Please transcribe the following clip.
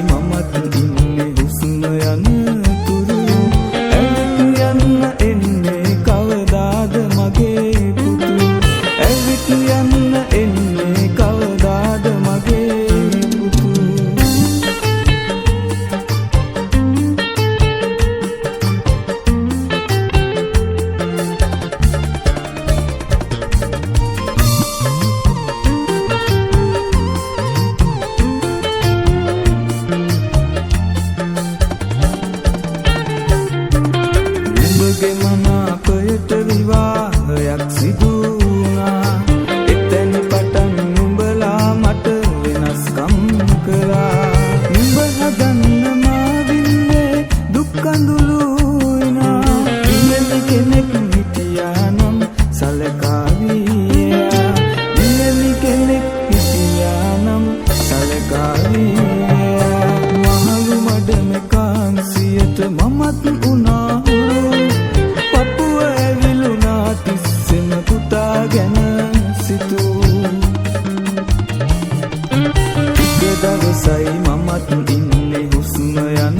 මමත් ඉන්නේ හුස්ම යන තුරු. ඇවිත් යන්න එන්නේ කවදාද මගේ පුතු. ඇවිත් යන්න එන්නේ කවදාද මගේ පුතු. නුඹගේ මනාපයට විවාහයක් සිදු වුණා. එතැන් පටන් නුඹලා මට වෙනස්කම් කළා. නුඹ හදන්න මා වින්නේ දුක් කඳුළු විනා. ඉන්නේ කෙනෙක් හිටියා නම් සලකාවියා. ඉන්නේ කෙනෙක් හිටියා නම් සලකාවියා. මහලු මඩම කාන්සියට මමත් උනා හුරු. පපුව ඇවිලුණා තිස්සෙම පුතා ගැන සිතූ. එක දවසයි මමත් ඉන්නේ හුස්ම යන